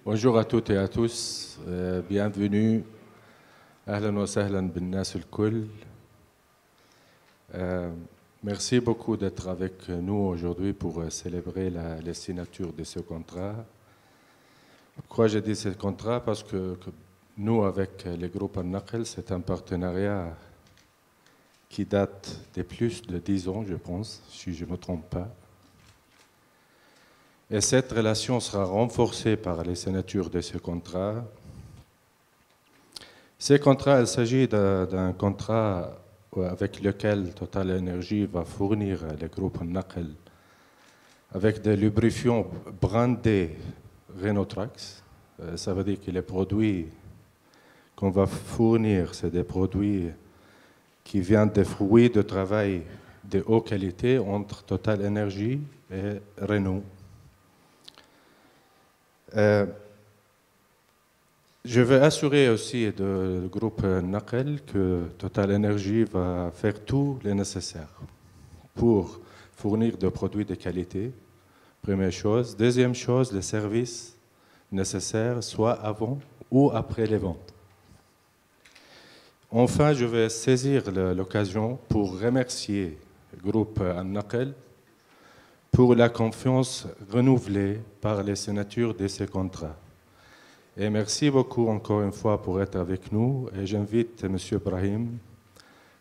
Bonjour à toutes et à tous, bienvenue. أهلا وسهلا بالناس الكل. Merci beaucoup d'être avec nous aujourd'hui pour célébrer la signature de ce contrat. Pourquoi j'ai dit ce contrat? Parce que nous, avec le groupe Al-Naql, c'est un partenariat qui date de plus de 10 ans, je pense, si je ne me trompe pas. Et cette relation sera renforcée par les signatures de ce contrat. Ce contrat, il s'agit d'un contrat avec lequel Total Energy va fournir le groupe Al-Naql avec des lubrifiants brandés Renault Trucks. Ça veut dire que les produits qu'on va fournir, c'est des produits qui viennent des fruits de travail de haute qualité entre Total Energy et Renault. Je veux assurer aussi le groupe Naql que Total Energy va faire tout le nécessaire pour fournir des produits de qualité, première chose. Deuxième chose, les services nécessaires, soit avant ou après les ventes. Enfin, je vais saisir l'occasion pour remercier le groupe Naql pour la confiance renouvelée par les signatures de ces contrats. Et merci beaucoup encore une fois pour être avec nous. Et j'invite M. Brahim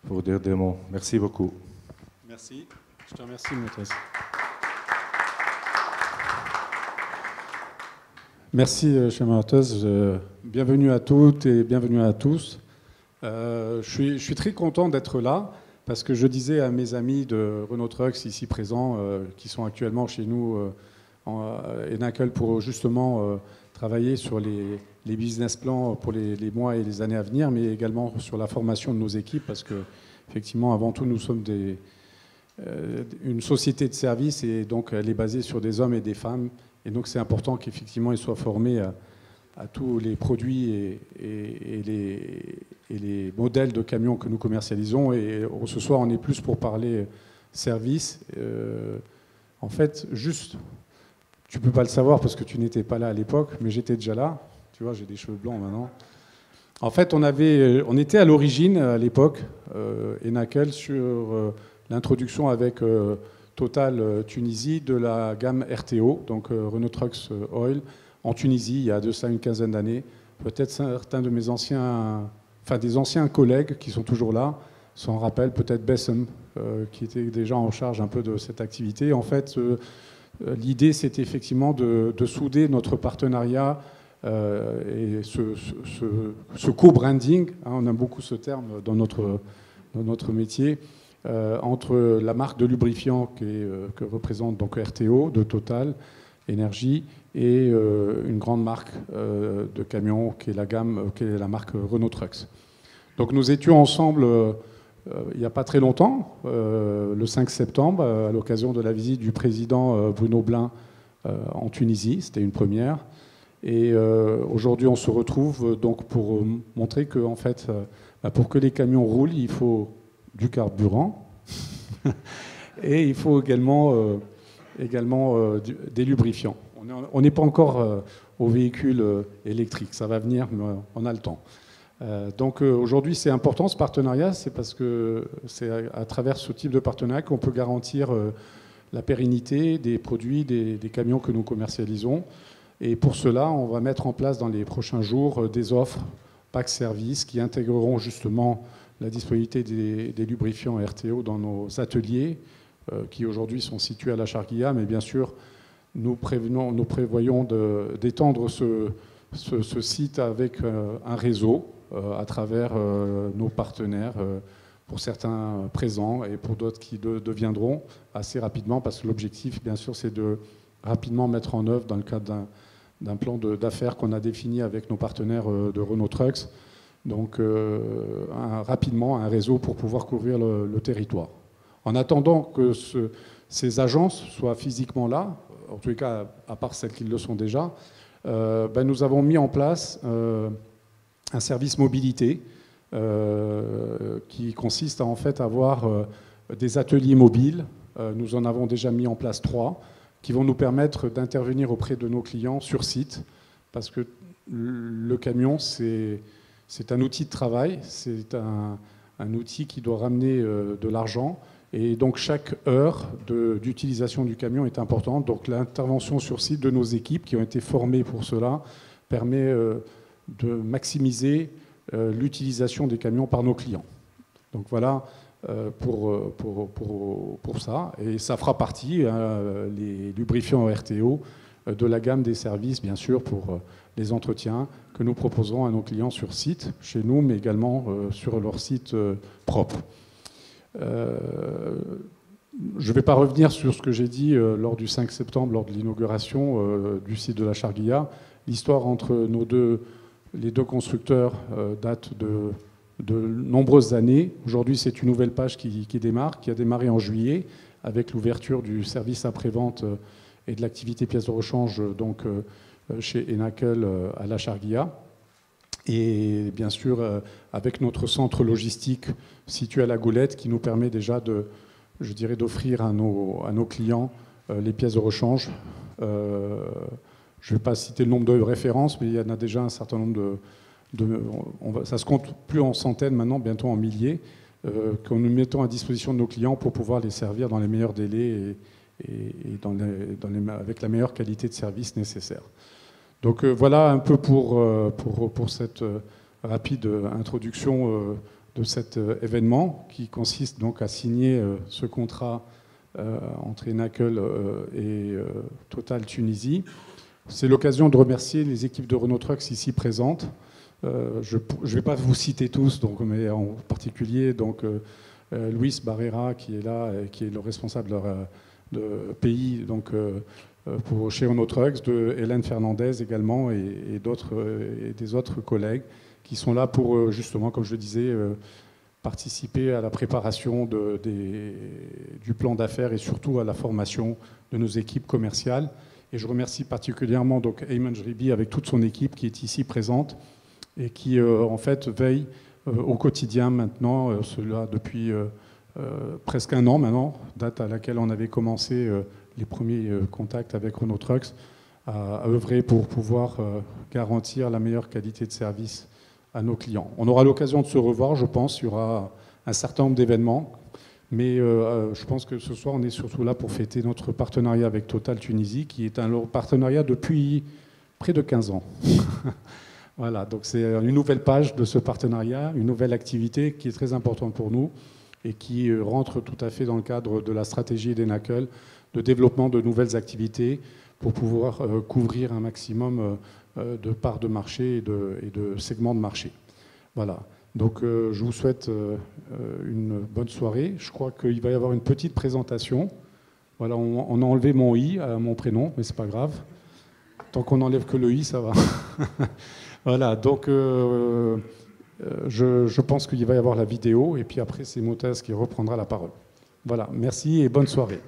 pour dire des mots. Merci beaucoup. Merci. Je te remercie, Moutaz. Merci, cher Moutaz. Bienvenue à toutes et bienvenue à tous. Je suis très content d'être là parce que je disais à mes amis de Renault Trucks ici présents, qui sont actuellement chez nous en Naql pour justement travailler sur les business plans pour les mois et les années à venir, mais également sur la formation de nos équipes, parce que effectivement, avant tout, nous sommes une société de service et donc elle est basée sur des hommes et des femmes, et donc c'est important qu'effectivement ils soient formés à tous les produits et les modèles de camions que nous commercialisons. Et ce soir, on est plus pour parler service. En fait, juste... Tu ne peux pas le savoir parce que tu n'étais pas là à l'époque, mais j'étais déjà là. Tu vois, j'ai des cheveux blancs maintenant. En fait, on était à l'origine, à l'époque, Naql, sur l'introduction avec Total Tunisie de la gamme RTO, donc Renault Trucks Oil, en Tunisie, il y a de ça une quinzaine d'années. Peut-être certains de mes des anciens collègues qui sont toujours là s'en rappellent, peut-être Bessem, qui était déjà en charge un peu de cette activité. En fait, l'idée, c'était effectivement de souder notre partenariat et ce co-branding, on aime beaucoup ce terme dans notre métier, entre la marque de lubrifiant que représente donc RTO, de Total Energy, et une grande marque de camions qui est la marque Renault Trucks. Donc nous étions ensemble... il n'y a pas très longtemps, le 5 septembre, à l'occasion de la visite du président Bruno Blin en Tunisie. C'était une première. Et aujourd'hui, on se retrouve donc pour montrer que, en fait, pour que les camions roulent, il faut du carburant et il faut également des lubrifiants. On n'est pas encore au véhicule électrique. Ça va venir, mais on a le temps. Donc aujourd'hui, c'est important ce partenariat, c'est parce que c'est à travers ce type de partenariat qu'on peut garantir la pérennité des produits, des camions que nous commercialisons. Et pour cela, on va mettre en place dans les prochains jours des offres pack service qui intégreront justement la disponibilité des lubrifiants RTO dans nos ateliers qui aujourd'hui sont situés à la Charguilla. Mais bien sûr, nous prévoyons d'étendre ce site avec un réseau à travers nos partenaires, pour certains présents et pour d'autres qui deviendront assez rapidement, parce que l'objectif, bien sûr, c'est de rapidement mettre en œuvre, dans le cadre d'un plan d'affaires qu'on a défini avec nos partenaires de Renault Trucks, donc rapidement un réseau pour pouvoir couvrir le territoire. En attendant que ces agences soient physiquement là, en tous les cas, à part celles qui le sont déjà, nous avons mis en place un service mobilité qui consiste à en fait avoir des ateliers mobiles. Nous en avons déjà mis en place 3 qui vont nous permettre d'intervenir auprès de nos clients sur site parce que le camion, c'est un outil de travail, c'est un outil qui doit ramener de l'argent. Et donc chaque heure d'utilisation du camion est importante. Donc l'intervention sur site de nos équipes qui ont été formées pour cela permet de maximiser l'utilisation des camions par nos clients. Donc voilà pour ça. Et ça fera partie, les lubrifiants RTO, de la gamme des services, bien sûr, pour les entretiens que nous proposerons à nos clients sur site, chez nous, mais également sur leur site propre. Je ne vais pas revenir sur ce que j'ai dit lors du 5 septembre, lors de l'inauguration du site de la Charguilla. L'histoire entre les deux constructeurs date de nombreuses années. Aujourd'hui, c'est une nouvelle page qui démarre, qui a démarré en juillet avec l'ouverture du service après-vente et de l'activité pièces de rechange donc, chez Enacle à la Charguilla. Et bien sûr, avec notre centre logistique situé à la Goulette, qui nous permet déjà d'offrir à nos clients les pièces de rechange. Je ne vais pas citer le nombre de références, mais il y en a déjà un certain nombre ça se compte plus en centaines maintenant, bientôt en milliers, que nous mettons à disposition de nos clients pour pouvoir les servir dans les meilleurs délais et avec la meilleure qualité de service nécessaire. Donc voilà un peu pour cette rapide introduction de cet événement qui consiste donc à signer ce contrat entre Enacle et Total Tunisie. C'est l'occasion de remercier les équipes de Renault Trucks ici présentes. Je ne vais pas vous citer tous, donc, mais en particulier donc, Luis Barrera qui est là, qui est le responsable de pays donc, chez Renault Trucks, de Hélène Fernandez également et des autres collègues qui sont là pour justement, comme je le disais, participer à la préparation du plan d'affaires et surtout à la formation de nos équipes commerciales. Et je remercie particulièrement donc Ayman Jribi avec toute son équipe qui est ici présente et qui en fait veille au quotidien maintenant, cela depuis presque un an maintenant, date à laquelle on avait commencé les premiers contacts avec Renault Trucks, à œuvrer pour pouvoir garantir la meilleure qualité de service à nos clients. On aura l'occasion de se revoir, je pense, il y aura un certain nombre d'événements, mais je pense que ce soir, on est surtout là pour fêter notre partenariat avec Total Tunisie, qui est un partenariat depuis près de 15 ans. Voilà, donc c'est une nouvelle page de ce partenariat, une nouvelle activité qui est très importante pour nous et qui rentre tout à fait dans le cadre de la stratégie d'Enacle de développement de nouvelles activités pour pouvoir couvrir un maximum de parts de marché et de segments de marché. Voilà, donc je vous souhaite une bonne soirée. Je crois qu'il va y avoir une petite présentation. Voilà, on a enlevé mon i à mon prénom, mais c'est pas grave. Tant qu'on n'enlève que le i, ça va. Voilà, donc je pense qu'il va y avoir la vidéo, et puis après, c'est Moutaz qui reprendra la parole. Voilà, merci et bonne soirée.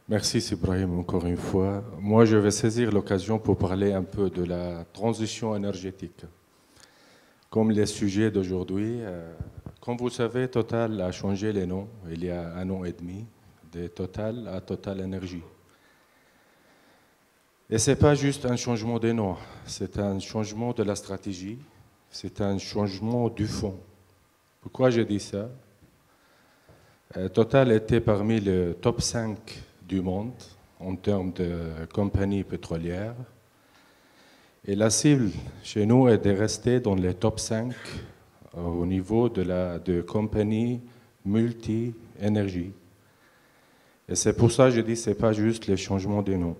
Merci Ibrahim encore une fois. Moi, je vais saisir l'occasion pour parler un peu de la transition énergétique. Comme les sujets d'aujourd'hui, comme vous savez, Total a changé les noms il y a 1 an et demi, de Total à Total Énergie. Et ce n'est pas juste un changement des noms, c'est un changement de la stratégie, c'est un changement du fond. Pourquoi je dis ça? Total était parmi le top 5 du monde en termes de compagnies pétrolières. Et la cible chez nous est de rester dans les top 5 au niveau de compagnies multi-énergie. Et c'est pour ça que je dis que ce n'est pas juste les changements des noms.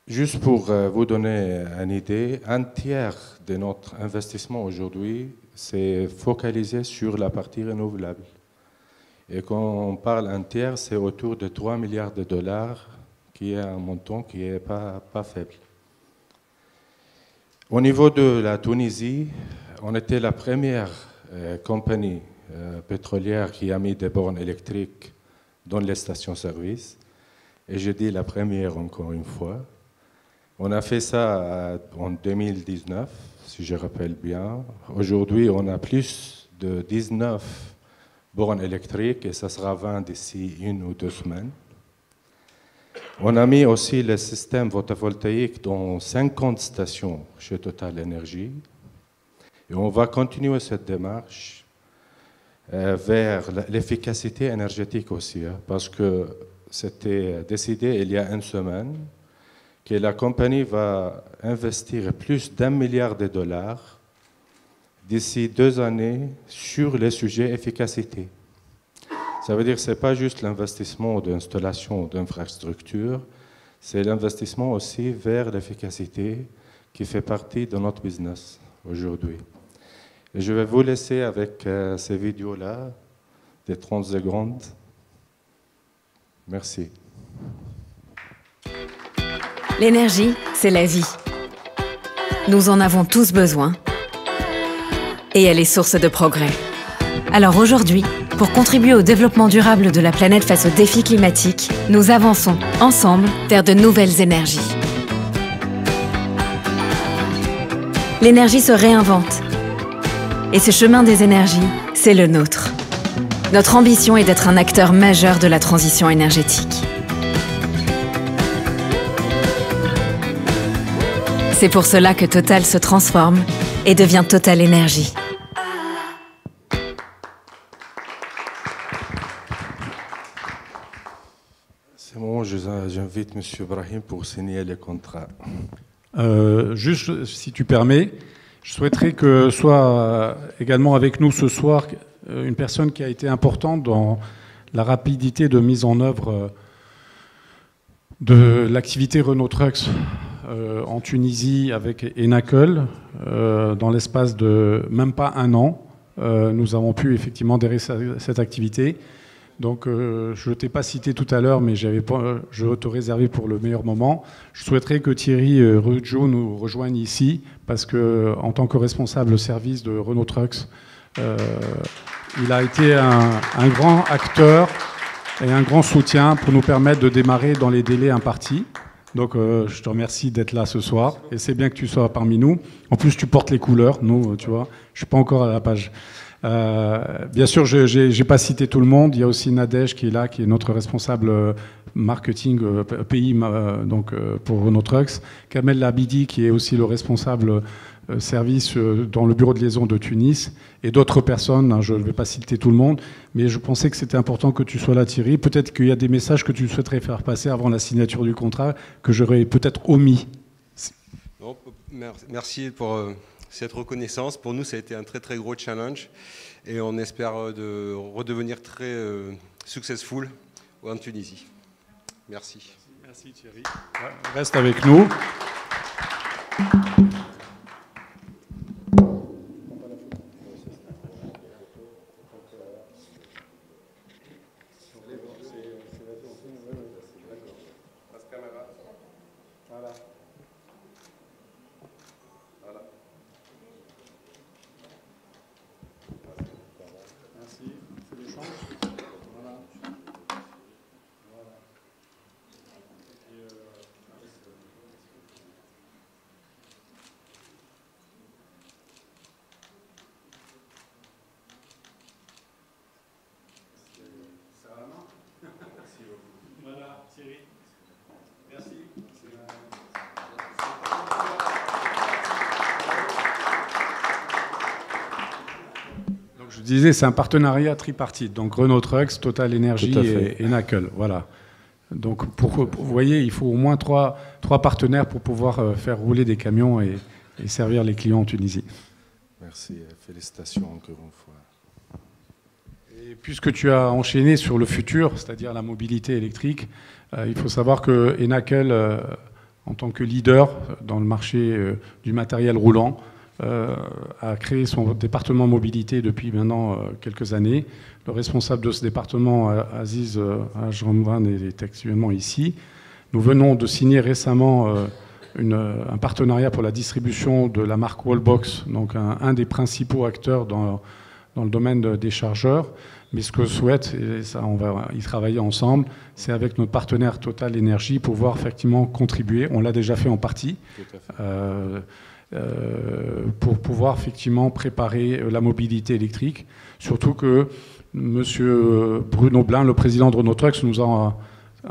Juste pour vous donner une idée, un tiers de notre investissement aujourd'hui, c'est focalisé sur la partie renouvelable. Et quand on parle un tiers, c'est autour de 3 milliards de dollars, qui est un montant qui n'est pas faible. Au niveau de la Tunisie, on était la première compagnie pétrolière qui a mis des bornes électriques dans les stations-service. Et je dis la première encore une fois. On a fait ça en 2019, si je rappelle bien. Aujourd'hui, on a plus de 19 bornes électriques et ça sera 20 d'ici 1 ou 2 semaines. On a mis aussi le système photovoltaïque dans 50 stations chez Total Energy. Et on va continuer cette démarche vers l'efficacité énergétique aussi, parce que c'était décidé il y a 1 semaine que la compagnie va investir plus d'1 milliard de dollars d'ici 2 années sur les sujets efficacité. Ça veut dire que ce n'est pas juste l'investissement d'installation d'infrastructures, c'est l'investissement aussi vers l'efficacité qui fait partie de notre business aujourd'hui. Et je vais vous laisser avec ces vidéos-là, des 30 secondes. Merci. L'énergie, c'est la vie. Nous en avons tous besoin. Et elle est source de progrès. Alors aujourd'hui, pour contribuer au développement durable de la planète face aux défis climatiques, nous avançons ensemble vers de nouvelles énergies. L'énergie se réinvente. Et ce chemin des énergies, c'est le nôtre. Notre ambition est d'être un acteur majeur de la transition énergétique. C'est pour cela que Total se transforme et devient Total Énergie. C'est bon, j'invite M. Ibrahim pour signer les contrats. Juste, si tu permets, je souhaiterais que soit également avec nous ce soir une personne qui a été importante dans la rapidité de mise en œuvre de l'activité Renault Trucks en Tunisie avec Enacle. Dans l'espace de même pas 1 an, nous avons pu effectivement démarrer cette activité. Donc je ne t'ai pas cité tout à l'heure, mais je te réservais pour le meilleur moment. Je souhaiterais que Thierry Rudjou nous rejoigne ici, parce qu'en tant que responsable service de Renault Trucks, il a été un grand acteur et un grand soutien pour nous permettre de démarrer dans les délais impartis. Donc je te remercie d'être là ce soir, et c'est bien que tu sois parmi nous. En plus, tu portes les couleurs, nous, tu vois, je ne suis pas encore à la page. Bien sûr, je n'ai pas cité tout le monde. Il y a aussi Nadège qui est là, qui est notre responsable marketing pays pour Renault Trucks. Kamel Labidi, qui est aussi le responsable service dans le bureau de liaison de Tunis, et d'autres personnes. Hein, je ne vais pas citer tout le monde, mais je pensais que c'était important que tu sois là, Thierry. Peut-être qu'il y a des messages que tu souhaiterais faire passer avant la signature du contrat que j'aurais peut-être omis. Non, merci pour cette reconnaissance. Pour nous, ça a été un très très gros challenge, et on espère de redevenir très successful en Tunisie. Merci. Merci Thierry. Reste avec nous. disais, c'est un partenariat tripartite. Donc Renault Trucks, Total Energy et Nacelle. Voilà. Donc vous voyez, il faut au moins trois partenaires pour pouvoir faire rouler des camions et servir les clients en Tunisie. Merci, félicitations encore une fois. Et puisque tu as enchaîné sur le futur, c'est-à-dire la mobilité électrique, il faut savoir que Enakel, en tant que leader dans le marché du matériel roulant, a créé son département mobilité depuis maintenant quelques années. Le responsable de ce département, Aziz Ajramvan, est actuellement ici. Nous venons de signer récemment un partenariat pour la distribution de la marque Wallbox, donc un des principaux acteurs dans le domaine des chargeurs. Mais ce que je souhaite, et ça on va y travailler ensemble, c'est avec notre partenaire Total Energy pouvoir effectivement contribuer. On l'a déjà fait en partie. Pour pouvoir effectivement préparer la mobilité électrique. Surtout que M. Bruno Blin, le président de Renault Trucks, nous a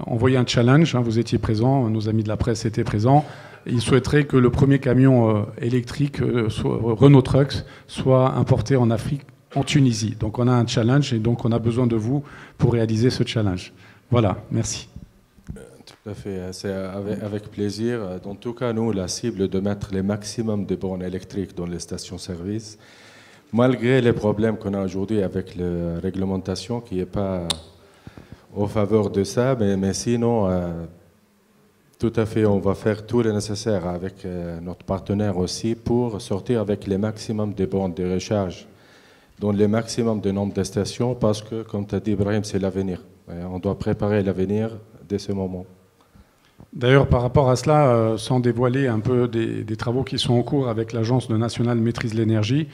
envoyé un challenge. Vous étiez présents, nos amis de la presse étaient présents. Il souhaiterait que le premier camion électrique Renault Trucks soit importé en Afrique, en Tunisie. Donc on a un challenge et donc on a besoin de vous pour réaliser ce challenge. Voilà, merci. Tout à fait, c'est avec plaisir. En tout cas, nous, la cible de mettre les maximum de bornes électriques dans les stations-service, malgré les problèmes qu'on a aujourd'hui avec la réglementation qui n'est pas en faveur de ça, mais sinon, tout à fait, on va faire tout le nécessaire avec notre partenaire aussi pour sortir avec les maximum de bornes de recharge dans le maximum de nombre de stations parce que, comme tu as dit, Ibrahim, c'est l'avenir. On doit préparer l'avenir dès ce moment. D'ailleurs, par rapport à cela, sans dévoiler un peu des travaux qui sont en cours avec l'Agence nationale maîtrise de l'énergie,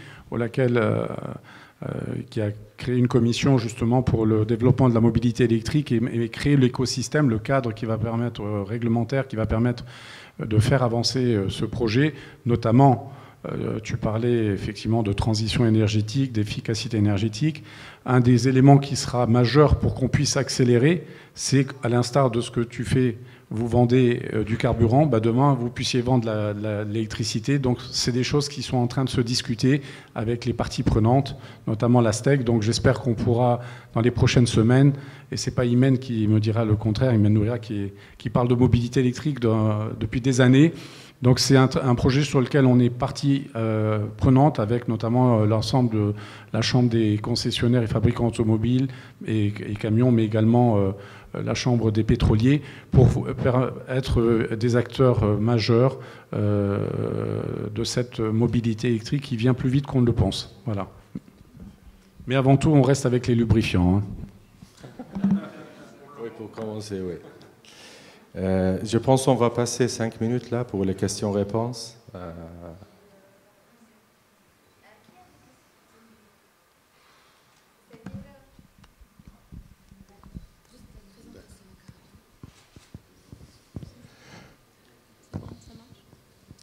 qui a créé une commission justement pour le développement de la mobilité électrique et créer l'écosystème, le cadre qui va permettre réglementaire, qui va permettre de faire avancer ce projet, notamment. Tu parlais effectivement de transition énergétique, d'efficacité énergétique. Un des éléments qui sera majeur pour qu'on puisse accélérer, c'est qu'à l'instar de ce que tu fais, vous vendez du carburant, demain vous puissiez vendre l'électricité. Donc c'est des choses qui sont en train de se discuter avec les parties prenantes, notamment la STEC. Donc j'espère qu'on pourra, dans les prochaines semaines, et c'est pas Imen qui me dira le contraire, Imen Nouria qui parle de mobilité électrique depuis des années. Donc c'est un projet sur lequel on est partie prenante avec notamment l'ensemble de la Chambre des concessionnaires et fabricants automobiles et camions, mais également la Chambre des pétroliers, pour être des acteurs majeurs de cette mobilité électrique qui vient plus vite qu'on ne le pense. Voilà. Mais avant tout, on reste avec les lubrifiants. Oui, pour commencer, oui. Je pense qu'on va passer 5 minutes là pour les questions-réponses.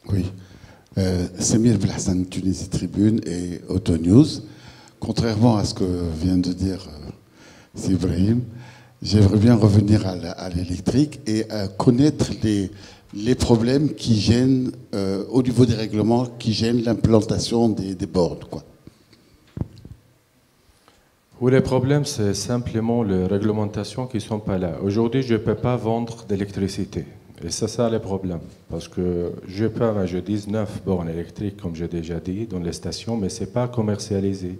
Oui. Samir Belhassan, Tunisie Tribune et Autonews. Contrairement à ce que vient de dire Ibrahim, j'aimerais bien revenir à l'électrique et connaître les problèmes qui gênent, au niveau des règlements, qui gênent l'implantation des bornes, quoi. Oui, les problèmes, c'est simplement les réglementations qui ne sont pas là. Aujourd'hui, je ne peux pas vendre d'électricité. Et c'est ça le problème. Parce que je peux, je 19 bornes électriques, comme j'ai déjà dit, dans les stations, mais ce n'est pas commercialisé.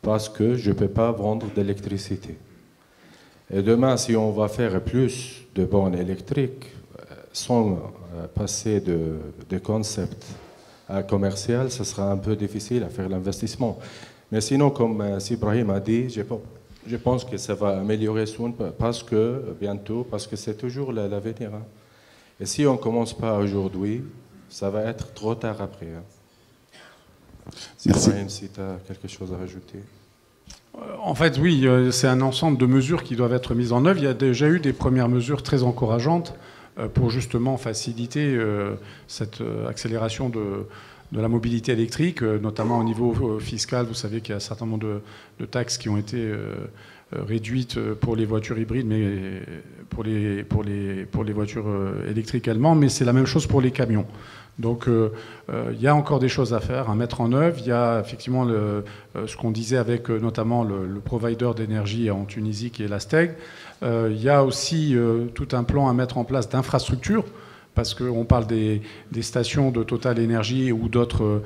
Parce que je ne peux pas vendre d'électricité. Et demain, si on va faire plus de bornes électriques, sans passer de concept à commercial, ce sera un peu difficile à faire l'investissement. Mais sinon, comme Ibrahim a dit, je pense que ça va améliorer bientôt, parce que c'est toujours l'avenir. Hein. Et si on ne commence pas aujourd'hui, ça va être trop tard après. Hein. Ibrahim, si tu as quelque chose à rajouter. En fait, oui, c'est un ensemble de mesures qui doivent être mises en œuvre. Il y a déjà eu des premières mesures très encourageantes pour justement faciliter cette accélération de la mobilité électrique, notamment au niveau fiscal. Vous savez qu'il y a un certain nombre de taxes qui ont été réduite pour les voitures hybrides, mais pour les voitures électriques également, mais c'est la même chose pour les camions. Donc il y a encore des choses à faire, à mettre en œuvre. Il y a effectivement ce qu'on disait avec notamment le provider d'énergie en Tunisie qui est la STEG. Il y a aussi tout un plan à mettre en place d'infrastructures, parce qu'on parle des stations de Total Energy ou d'autres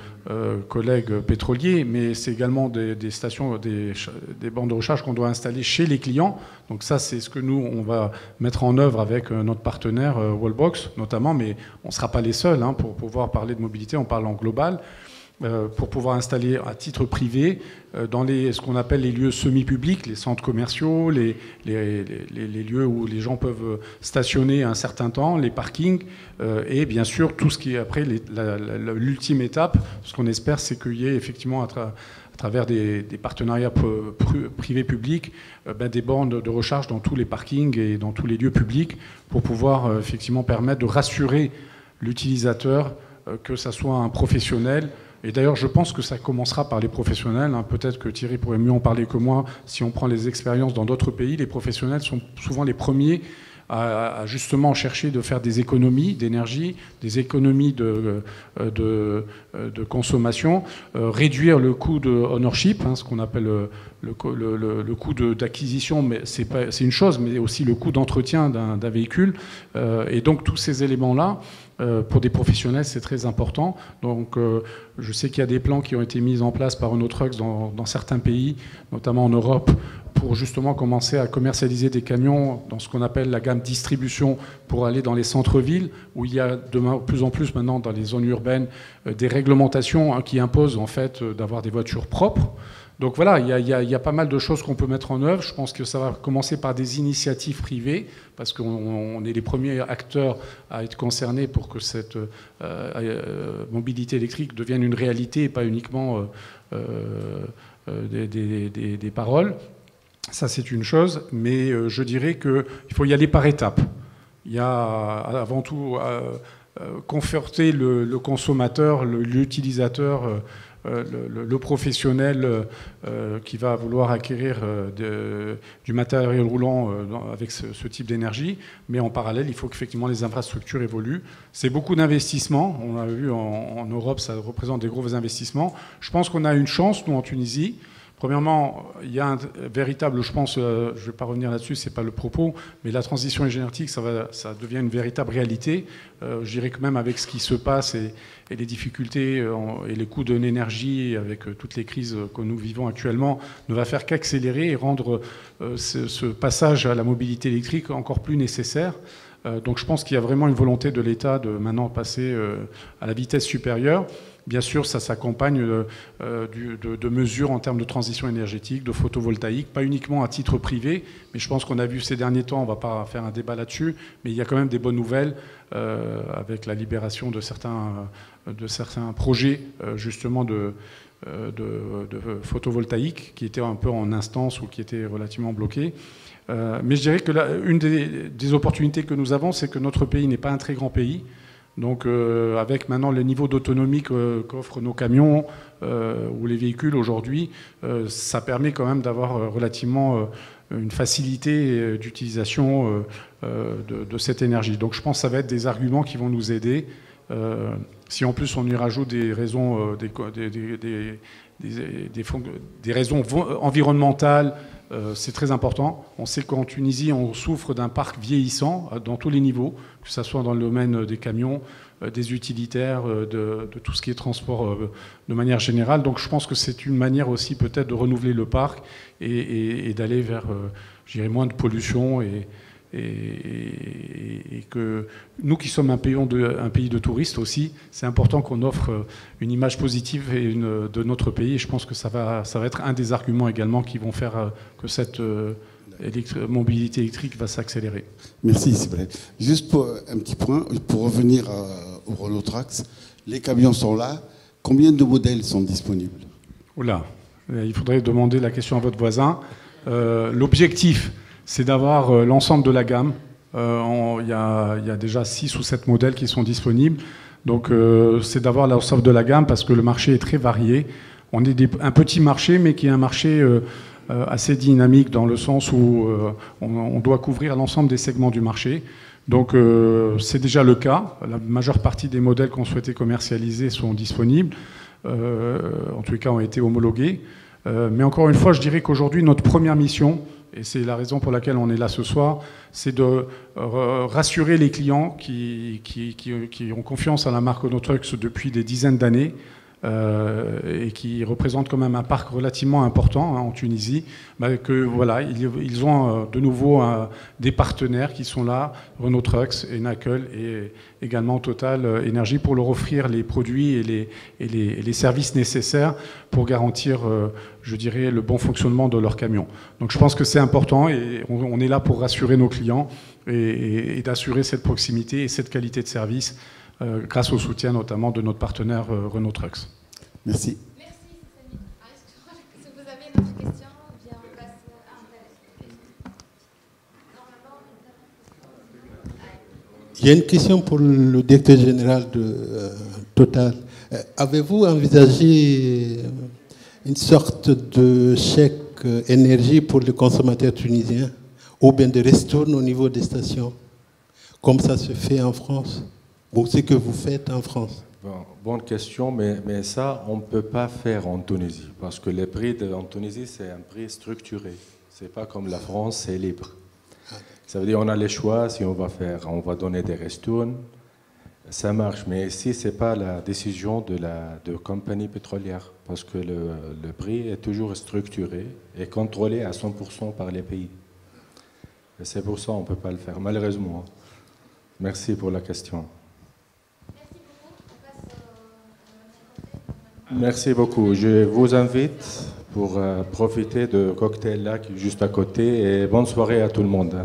collègues pétroliers, mais c'est également des stations, des bornes de recharge qu'on doit installer chez les clients. Donc ça, c'est ce que nous, on va mettre en œuvre avec notre partenaire Wallbox notamment, mais on ne sera pas les seuls pour pouvoir parler de mobilité, on parle en global. Pour pouvoir installer à titre privé dans ce qu'on appelle les lieux semi-publics, les centres commerciaux, les lieux où les gens peuvent stationner un certain temps, les parkings, et bien sûr tout ce qui est après l'ultime étape. Ce qu'on espère, c'est qu'il y ait effectivement à travers des partenariats privés-publics, des bornes de recharge dans tous les parkings et dans tous les lieux publics pour pouvoir effectivement permettre de rassurer l'utilisateur, que ça soit un professionnel. Et d'ailleurs, je pense que ça commencera par les professionnels. Peut-être que Thierry pourrait mieux en parler que moi. Si on prend les expériences dans d'autres pays, les professionnels sont souvent les premiers à justement chercher de faire des économies d'énergie, des économies de consommation, réduire le coût de ownership, ce qu'on appelle le coût d'acquisition, mais c'est une chose, mais aussi le coût d'entretien d'un véhicule. Et donc tous ces éléments-là, pour des professionnels, c'est très important. Donc, je sais qu'il y a des plans qui ont été mis en place par Renault Trucks dans certains pays, notamment en Europe, pour justement commencer à commercialiser des camions dans ce qu'on appelle la gamme distribution pour aller dans les centres-villes, où il y a de plus en plus maintenant dans les zones urbaines des réglementations qui imposent en fait d'avoir des voitures propres. Donc voilà, il y a pas mal de choses qu'on peut mettre en œuvre. Je pense que ça va commencer par des initiatives privées, parce qu'on est les premiers acteurs à être concernés pour que cette mobilité électrique devienne une réalité et pas uniquement des paroles. Ça, c'est une chose, mais je dirais qu'il faut y aller par étapes. Il y a avant tout conforter le consommateur, l'utilisateur, le professionnel qui va vouloir acquérir du matériel roulant avec ce type d'énergie. Mais en parallèle, il faut qu'effectivement les infrastructures évoluent. C'est beaucoup d'investissements. On a vu en Europe, ça représente des gros investissements. Je pense qu'on a une chance, nous, en Tunisie. Premièrement, il y a un véritable, je pense, je ne vais pas revenir là-dessus, ce n'est pas le propos, mais la transition énergétique, ça devient une véritable réalité. Je dirais que même avec ce qui se passe et les difficultés et les coûts de l'énergie, avec toutes les crises que nous vivons actuellement, ne va faire qu'accélérer et rendre ce passage à la mobilité électrique encore plus nécessaire. Donc je pense qu'il y a vraiment une volonté de l'État de maintenant passer à la vitesse supérieure. Bien sûr, ça s'accompagne de mesures en termes de transition énergétique, de photovoltaïque, pas uniquement à titre privé, mais je pense qu'on a vu ces derniers temps, on ne va pas faire un débat là-dessus, mais il y a quand même des bonnes nouvelles avec la libération de certains projets justement de photovoltaïque qui étaient un peu en instance ou qui étaient relativement bloqués. Mais je dirais que une des opportunités que nous avons, c'est que notre pays n'est pas un très grand pays. Donc avec maintenant le niveau d'autonomie qu'offrent nos camions ou les véhicules aujourd'hui, ça permet quand même d'avoir relativement une facilité d'utilisation de cette énergie. Donc je pense que ça va être des arguments qui vont nous aider. Si en plus on y rajoute des raisons, des raisons environnementales, c'est très important. On sait qu'en Tunisie, on souffre d'un parc vieillissant dans tous les niveaux, que ce soit dans le domaine des camions, des utilitaires, de tout ce qui est transport de manière générale. Donc je pense que c'est une manière aussi peut-être de renouveler le parc et d'aller vers, je dirais, moins de pollution et que nous qui sommes un pays de touristes aussi, c'est important qu'on offre une image positive de notre pays, et je pense que ça va être un des arguments également qui vont faire que cette mobilité électrique va s'accélérer. Merci Sibrel. Juste pour un petit point, pour revenir au Renault Trucks, les camions sont là, combien de modèles sont disponibles? Oula, il faudrait demander la question à votre voisin. L'objectif, c'est d'avoir l'ensemble de la gamme. Il y a déjà 6 ou 7 modèles qui sont disponibles. Donc c'est d'avoir l'ensemble de la gamme parce que le marché est très varié. On est un petit marché, mais qui est un marché assez dynamique dans le sens où on doit couvrir l'ensemble des segments du marché. Donc c'est déjà le cas. La majeure partie des modèles qu'on souhaitait commercialiser sont disponibles, en tous les cas ont été homologués. Mais encore une fois, je dirais qu'aujourd'hui, notre première mission, et c'est la raison pour laquelle on est là ce soir, c'est de rassurer les clients qui ont confiance à la marque Renault Trucks depuis des dizaines d'années, et qui représentent quand même un parc relativement important en Tunisie, que voilà, ils ont de nouveau des partenaires qui sont là, Renault Trucks, Enacle et également Total Energy, pour leur offrir les produits et les services nécessaires pour garantir, je dirais, le bon fonctionnement de leurs camions. Donc je pense que c'est important et on est là pour rassurer nos clients et d'assurer cette proximité et cette qualité de service grâce au soutien notamment de notre partenaire Renault Trucks. Merci. Merci, Stéphanie. Si vous avez une autre question, bien on passe à Il y a une question pour le directeur général de Total. Avez-vous envisagé une sorte de chèque énergie pour les consommateurs tunisiens ou bien de ristournes au niveau des stations, comme ça se fait en France? Ou ce que vous faites en France? Bonne question, mais ça, on ne peut pas faire en Tunisie, parce que les prix en Tunisie, c'est un prix structuré. Ce n'est pas comme la France, c'est libre. Ça veut dire qu'on a les choix, si on va donner des ristournes, ça marche. Mais ici, ce n'est pas la décision de compagnie pétrolière, parce que le prix est toujours structuré et contrôlé à 100% par les pays. Et c'est pour ça qu'on ne peut pas le faire, malheureusement. Merci pour la question. Merci beaucoup. Je vous invite pour profiter de cocktail là qui est juste à côté et bonne soirée à tout le monde.